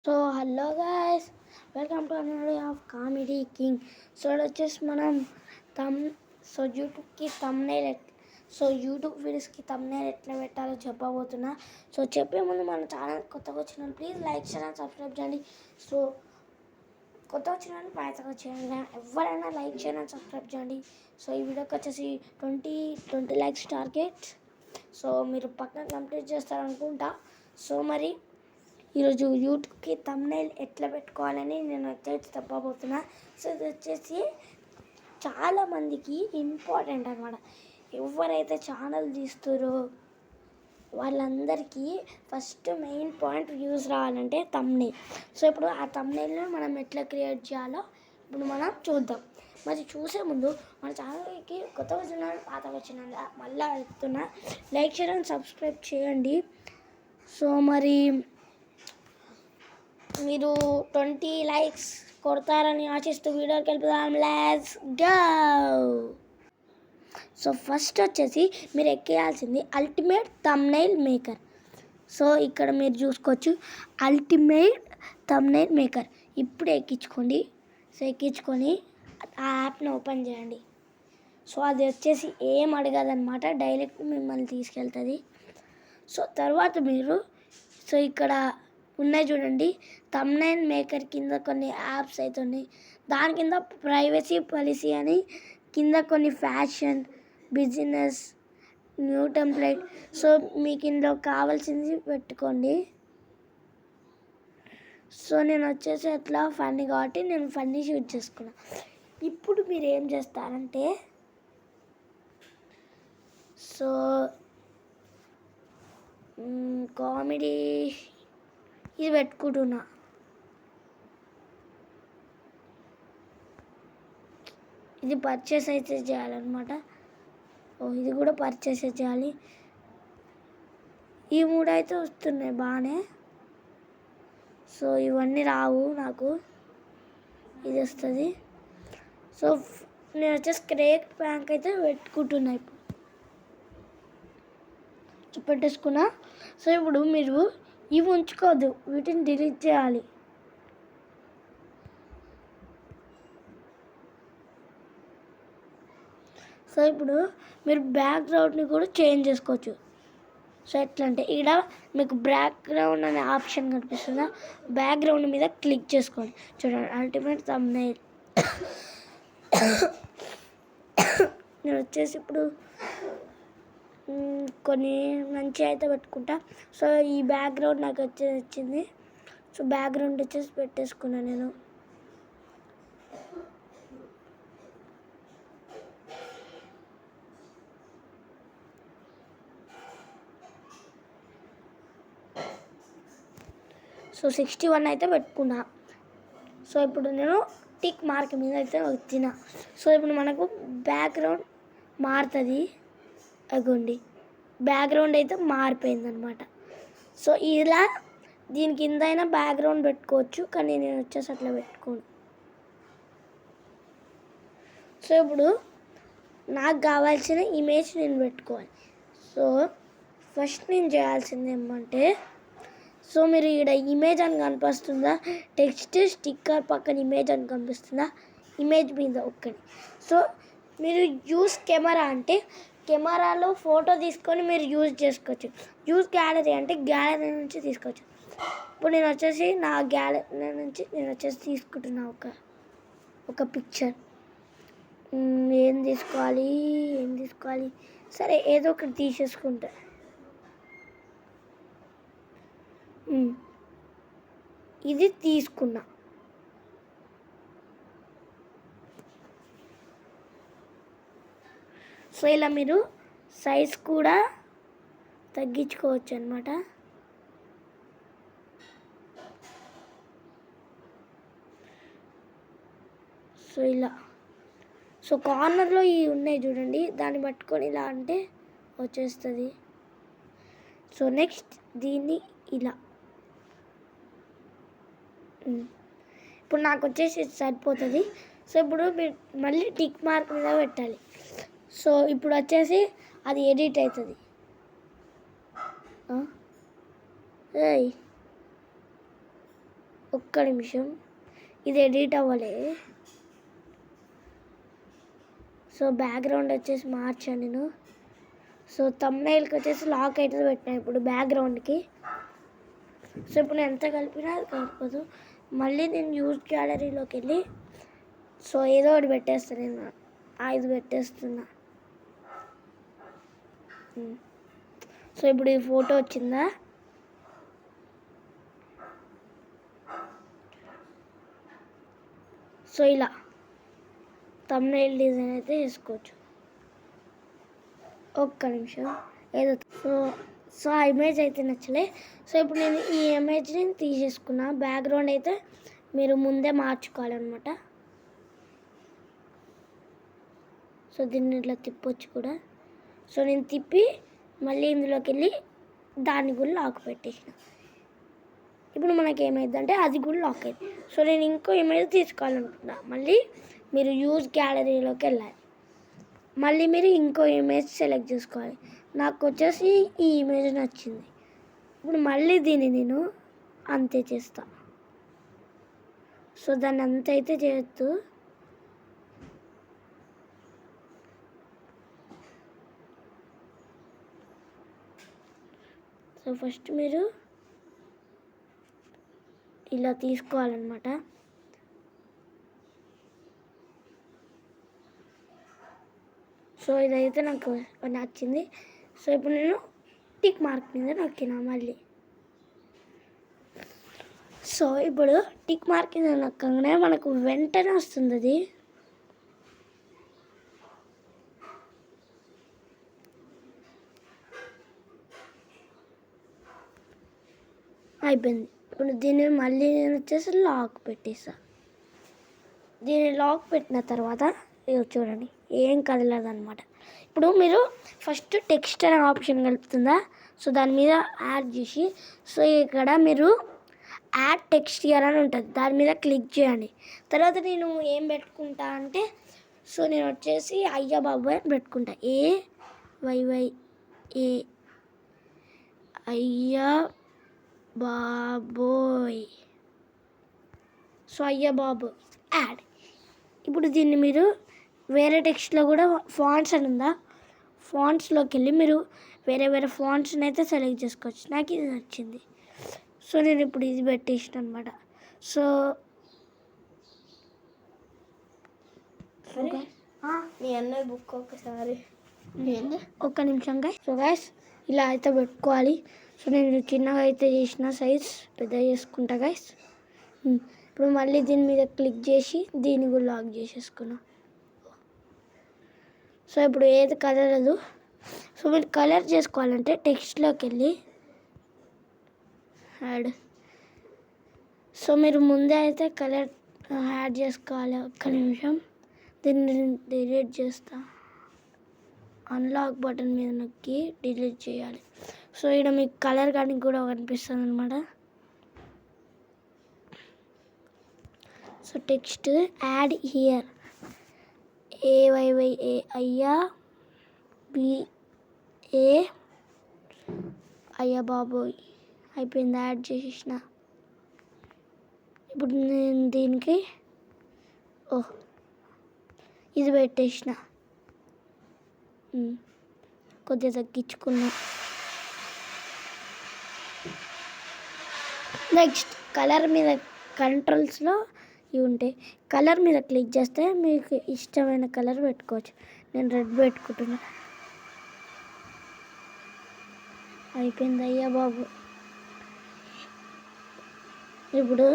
So hello guys, welcome to another of comedy king. So వచ్చేసి మనం తమ్ so యూట్యూబ్కి యూట్యూబ్ వీడియోస్కి తమ్నైల్ ఎట్లా పెట్టాలో చెప్పబోతున్నా. సో చెప్పే ముందు మన ఛానల్ కొత్తగా వచ్చిన ప్లీజ్ లైక్ చేయండి, సబ్స్క్రైబ్ చేయండి. సో కొత్తగా వచ్చిన పాతగా చేయండి, ఎవరైనా లైక్ చేయండి, సబ్స్క్రైబ్ చేయండి. సో ఈ వీడియోకి వచ్చేసి 20 లైక్స్ టార్గెట్. సో మీరు పక్కన కంప్లీట్ చేస్తారనుకుంటా. సో మరి ఈరోజు యూట్యూబ్కి తమ్నైల్ ఎట్లా పెట్టుకోవాలని నేను వచ్చేసి చెప్పబోతున్నా. సో ఇది వచ్చేసి చాలామందికి ఇంపార్టెంట్ అనమాట. ఎవరైతే ఛానల్ తీస్తారో వాళ్ళందరికీ ఫస్ట్ మెయిన్ పాయింట్ వ్యూస్ రావాలంటే తమ్నైల్. సో ఇప్పుడు ఆ తమ్నైల్ని మనం ఎట్లా క్రియేట్ చేయాలో ఇప్పుడు మనం చూద్దాం. మరి చూసే ముందు మన ఛానల్కి కొత్త వచ్చిన పాత వచ్చిన మళ్ళీ చెప్తున్నా, లైక్ చేయడం సబ్స్క్రైబ్ చేయండి. సో మరి మీరు 20 లైక్స్ కొడతారని ఆశిస్తూ వీడియోకి వెళ్ళిపోదాం. Let's go. సో ఫస్ట్ వచ్చేసి మీరు ఎక్కేయాల్సింది అల్టిమేట్ థంబ్నెయిల్ మేకర్. సో ఇక్కడ మీరు చూసుకోవచ్చు అల్టిమేట్ థంబ్నెయిల్ మేకర్. ఇప్పుడు ఎక్కించుకోండి. సో ఎక్కించుకొని ఆ యాప్ని ఓపెన్ చేయండి. సో అది వచ్చేసి ఏం అడగదన్నమాట, డైరెక్ట్ మిమ్మల్ని తీసుకెళ్తుంది. సో తర్వాత మీరు ఇక్కడ ఉన్నాయి చూడండి, థంబ్నెయిల్ మేకర్ కింద కొన్ని యాప్స్ అయితే ఉన్నాయి. దాని కింద ప్రైవసీ పాలసీ అని కింద కొన్ని fashion, business, new template. So మీకు ఇందులో కావాల్సింది పెట్టుకోండి. సో నేను వచ్చేసి అట్లా ఫన్నీ కాబట్టి నేను ఫన్నీ షూట్ చేసుకున్నా. ఇప్పుడు మీరు ఏం చేస్తారంటే సో కామెడీ ఇది పెట్టుకుంటున్నా. ఇది పర్చేస్ అయితే చేయాలన్నమాట. ఇది కూడా పర్చేస్ చేయాలి. ఈ 3 అయితే వస్తున్నాయి బాగానే. సో ఇవన్నీ రావు, నాకు ఇది వస్తుంది. సో నేను వచ్చేసి క్రేక్ బ్యాంక్ అయితే పెట్టుకుంటున్నా. ఇప్పుడు పెట్టేసుకున్నా. సో ఇప్పుడు మీరు ఇవి ఉంచుకోవద్దు, వీటిని డిలీట్ చేయాలి. సో ఇప్పుడు మీరు బ్యాక్గ్రౌండ్ని కూడా చేంజ్ చేసుకోవచ్చు. సో ఎట్లా అంటే ఇక్కడ మీకు బ్యాక్గ్రౌండ్ అనే ఆప్షన్ కనిపిస్తుందా, బ్యాక్గ్రౌండ్ మీద క్లిక్ చేసుకోండి. చూడండి అల్టిమేట్ థంబ్నెయిల్. నేను వచ్చేసి ఇప్పుడు కొన్ని మంచి అయితే పెట్టుకుంటా. సో ఈ బ్యాక్గ్రౌండ్ నాకు వచ్చింది. సో బ్యాక్గ్రౌండ్ వచ్చేసి పెట్టేసుకున్నాను నేను. సో 61 అయితే పెట్టుకున్నా. సో ఇప్పుడు నేను టిక్ మార్క్ మీద అయితే వచ్చిన. సో ఇప్పుడు మనకు బ్యాక్గ్రౌండ్ మారుతుంది. అగోండి బ్యాక్గ్రౌండ్ అయితే మారిపోయిందనమాట. సో ఇలా దీని కింద అయినా బ్యాక్గ్రౌండ్ పెట్టుకోవచ్చు, కానీ నేను వచ్చేసి అట్లా పెట్టుకోను. సో ఇప్పుడు నాకు కావాల్సిన ఇమేజ్ నేను పెట్టుకోవాలి. సో ఫస్ట్ నేను చేయాల్సింది ఏమంటే, సో మీరు ఇక్కడ ఇమేజ్ అని కనిపిస్తుందా, టెక్స్ట్ స్టిక్కర్ పక్కన ఇమేజ్ అని కనిపిస్తుందా, ఇమేజ్ మీద ఒక్కటి. సో మీరు యూస్ కెమెరా అంటే కెమెరాలో ఫోటో తీసుకొని మీరు యూజ్ చేసుకోవచ్చు. యూజ్ గ్యాలరీ అంటే గ్యాలరీ నుంచి తీసుకోవచ్చు. ఇప్పుడు నేను వచ్చేసి నా గ్యాలరీ నుంచి నేను వచ్చేసి తీసుకుంటున్నా ఒక పిక్చర్. ఏం తీసుకోవాలి, సరే ఏదో ఒకటి తీసేసుకుంటా. ఇది తీసుకున్నా. సో ఇలా మీరు సైజ్ కూడా తగ్గించుకోవచ్చు అన్నమాట. సో ఇలా సో కార్నర్లో ఇవి ఉన్నాయి చూడండి, దాన్ని పట్టుకొని ఇలా అంటే వచ్చేస్తుంది. సో నెక్స్ట్ దీన్ని ఇలా ఇప్పుడు నాకు వచ్చేసి సరిపోతుంది. సో ఇప్పుడు మీరు మళ్ళీ టిక్ మార్క్ మీద పెట్టాలి. సో ఇప్పుడు వచ్చేసి అది ఎడిట్ అవుతుంది. ఏయ్ ఒక్క నిమిషం, ఇది ఎడిట్ అవ్వలే. సో బ్యాక్గ్రౌండ్ వచ్చేసి మార్చాను నేను. సో థంబ్నెయిల్కి వచ్చేసి లాక్ అయితే పెట్టినా ఇప్పుడు బ్యాక్గ్రౌండ్కి. సో ఇప్పుడు నేను ఎంత కలిపినా అది కలిపదు. మళ్ళీ నేను యూజ్ గ్యాలరీలోకి వెళ్ళి సో ఏదో ఒకటి పెట్టేస్తాను నేను. ఇది పెట్టేస్తున్నా. సో ఇప్పుడు ఈ ఫోటో వచ్చిందా? సో ఇలా థంబ్నెయిల్ డిజైన్ అయితే వేసుకోవచ్చు. ఒక్క నిమిషం ఏదో సో ఆ ఇమేజ్ అయితే నచ్చలే. సో ఇప్పుడు నేను ఈ ఇమేజ్ని తీసేసుకున్నా. బ్యాక్గ్రౌండ్ అయితే మీరు ముందే మార్చుకోవాలన్నమాట. సో దీన్ని ఇట్లా తిప్పొచ్చు కూడా. సో నేను తిప్పి మళ్ళీ ఇందులోకి వెళ్ళి దాన్ని కూడా లాక్ పెట్టేసిన. ఇప్పుడు మనకి ఏమైందంటే అది కూడా లాక్ అయింది. సో నేను ఇంకో ఇమేజ్ తీసుకోవాలనుకుంటున్నా. మళ్ళీ మీరు యూజ్ గ్యాలరీలోకి వెళ్ళాలి. మళ్ళీ మీరు ఇంకో ఇమేజ్ సెలెక్ట్ చేసుకోవాలి. నాకు వచ్చేసి ఈ ఇమేజ్ నచ్చింది. ఇప్పుడు మళ్ళీ దీన్ని నేను అంతే చేస్తా. సో దాన్ని అంత అయితే చేయొద్దు. సో ఫస్ట్ మీరు ఇలా తీసుకోవాలన్నమాట. సో ఇదైతే నాకు నచ్చింది. సో ఇప్పుడు నేను టిక్ మార్క్ మీద నొక్కినా మళ్ళీ. సో ఇప్పుడు టిక్ మార్క్ మీద నొక్కగానే మనకు వెంటనే వస్తుంది అది. అయిపోయింది. ఇప్పుడు దీన్ని మళ్ళీ నేను వచ్చేసి లాక్ పెట్టేసా. దీన్ని లాక్ పెట్టిన తర్వాత ఇది చూడండి ఏం కదలదన్నమాట. ఇప్పుడు మీరు ఫస్ట్ టెక్స్ట్ అనే ఆప్షన్ కలుపుతుందా, సో దాని మీద యాడ్ చేసి సో ఇక్కడ మీరు యాడ్ టెక్స్ట్ హియర్ అని ఉంటుంది, దాని మీద క్లిక్ చేయండి. తర్వాత నేను ఏం పెట్టుకుంటా అంటే సో నేను వచ్చేసి అయ్యా బాబోయ్ అని పెట్టుకుంటా. AYYA అయ్యా బాబోయ్. సో అయ్యా బాబోయ్ యాడ్. ఇప్పుడు దీన్ని మీరు వేరే టెక్స్ట్లో కూడా ఫాంట్స్ అని ఉందా, ఫాంట్స్లోకి వెళ్ళి మీరు వేరే వేరే ఫాంట్స్ని అయితే సెలెక్ట్ చేసుకోవచ్చు. నాకు ఇది నచ్చింది. సో నేను ఇప్పుడు ఇది పెట్టేసిన అనమాట. సో మీ అన్నయ్య బుక్ ఒకసారి ఒక్క నిమిషం గైస్. సో గైస్ ఇలా అయితే పెట్టుకోవాలి. సో నేను చిన్నగా అయితే చేసిన, సైజ్ పెద్దగా చేసుకుంటా గైస్. ఇప్పుడు మళ్ళీ దీని మీద క్లిక్ చేసి దీన్ని కూడా లాక్ చేసేసుకున్నా. సో ఇప్పుడు ఏది కదలదు. సో మీరు కలర్ చేసుకోవాలంటే టెక్స్ట్లోకి వెళ్ళి యాడ్. సో మీరు ముందే అయితే కలర్ యాడ్ చేసుకోవాలి. ఒక్క నిమిషం దీన్ని డిలీట్ చేస్తా. అన్లాక్ బటన్ మీద నొక్కి డిలీట్ చేయాలి. సో ఇక్కడ మీకు కలర్ కానీ కూడా కనిపిస్తుంది అనమాట. So text add here AYYA అయ్యా BA అయ్యా బాబోయ్. అయిపోయింది, యాడ్ చేసేసిన. ఇప్పుడు నేను దీనికి ఇది పెట్టేసిన, కొద్దిగా తగ్గించుకున్నా. నెక్స్ట్ కలర్ మీద కంట్రోల్స్లో ఇవి ఉంటాయి. కలర్ మీద క్లిక్ చేస్తే మీకు ఇష్టమైన కలర్ పెట్టుకోవచ్చు. నేను రెడ్ పెట్టుకుంటున్నా. అయిపోయింది అయ్యా బాబు. ఇప్పుడు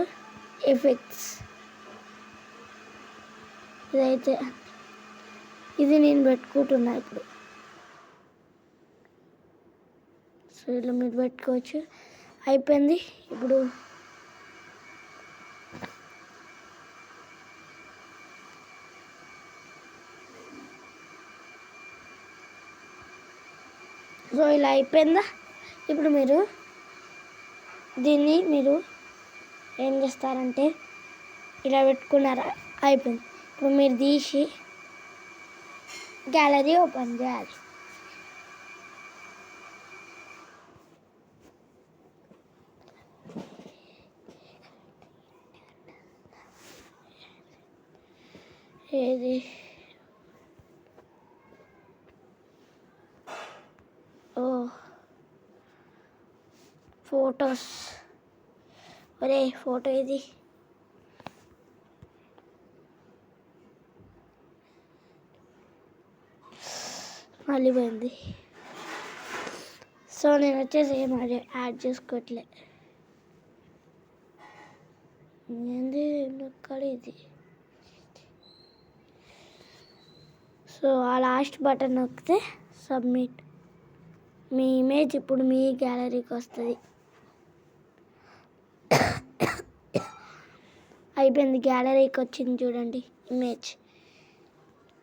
ఎఫెక్ట్స్ ఇదైతే ఇది నేను పెట్టుకుంటున్నా ఇప్పుడు. సో ఇలా మీరు పెట్టుకోవచ్చు. అయిపోయింది. ఇప్పుడు సో ఇలా అయిపోయిందా. ఇప్పుడు మీరు దీన్ని మీరు ఏం చేస్తారంటే ఇలా పెట్టుకున్నారా, అయిపోయింది. ఇప్పుడు మీరు తీసి గ్యాలరీ ఓపెన్ చేయాలి. ఏది ఓ ఫొటోస్. ఒరే ఫోటో ఇది. మళ్ళీ పోయింది. సో నేను వచ్చేసి ఏం యాడ్ చేసుకోవట్లే. ఏంది ఎక్కడ ఇది. సో ఆ లాస్ట్ బటన్ నొక్కితే సబ్మిట్. మీ ఇమేజ్ ఇప్పుడు మీ గ్యాలరీకి వస్తుంది. అయిపోయింది, గ్యాలరీకి వచ్చింది చూడండి ఇమేజ్.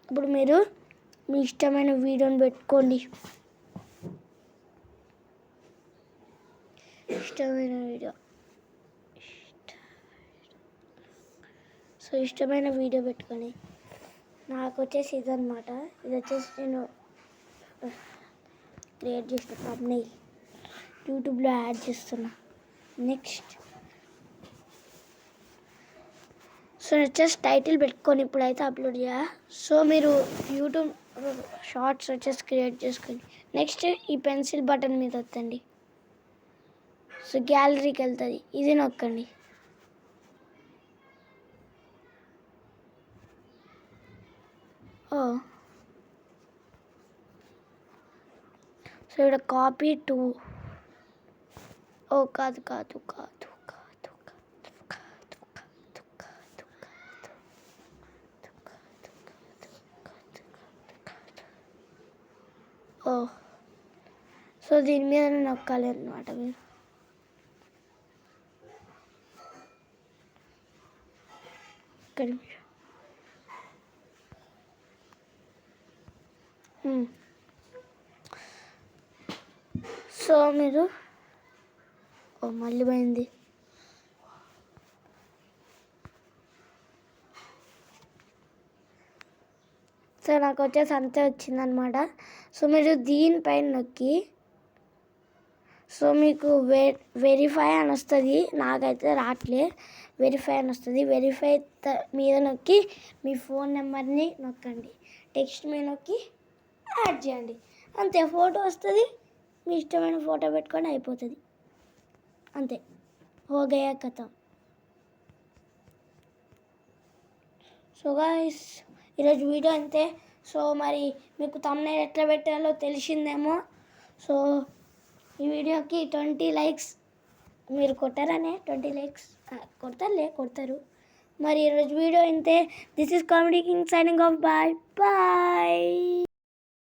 ఇప్పుడు మీరు మీ ఇష్టమైన వీడియోని పెట్టుకోండి. ఇష్టమైన వీడియో. సో ఇష్టమైన వీడియో పెట్టుకొని, నాకు వచ్చేసి ఇదన్నమాట. ఇది వచ్చేసి నేను క్రియేట్ చేసిన థంబ్నెయిల్, యూట్యూబ్లో యాడ్ చేస్తున్నా. నెక్స్ట్ సో వచ్చేసి టైటిల్ పెట్టుకొని ఇప్పుడైతే అప్లోడ్ చేయాలి. సో మీరు యూట్యూబ్ షార్ట్స్ వచ్చేసి క్రియేట్ చేసుకోండి. నెక్స్ట్ ఈ పెన్సిల్ బటన్ మీద వద్దండి. సో గ్యాలరీకి వెళ్తుంది, ఇది నొక్కండి. సో ఇక్కడ కాపీ టు కాదు కాదు కాదు కాదు సో దీని మీద నొక్కాలి అన్నమాట మీరు. ఇక్కడ సో మీరు మళ్ళీ పోయింది. సో నాకు వచ్చేసి అంతే వచ్చిందనమాట. సో మీరు దీనిపైన నొక్కి సో మీకు వెరిఫై అని వస్తుంది. నాకైతే రావట్లే, వెరిఫై అని వస్తుంది. వెరిఫై మీద నొక్కి మీ ఫోన్ నెంబర్ని నొక్కండి. టెక్స్ట్ మీద నొక్కి యాడ్ చేయండి. అంతే, ఫోటో వస్తుంది. మీ ఇష్టమైన ఫోటో పెట్టుకొని అయిపోతుంది. అంతే, హోగయా కథ. సో గాయ్స్ ఈరోజు వీడియో అంతే. సో మరి మీకు థంబ్నెయిల్ ఎట్లా పెట్టాలో తెలిసిందేమో. సో ఈ వీడియోకి 20 లైక్స్ మీరు కొట్టారనే. 20 లైక్స్ కొడతారు. మరి ఈరోజు వీడియో ఇంతే. This is comedy king signing off. Bye bye.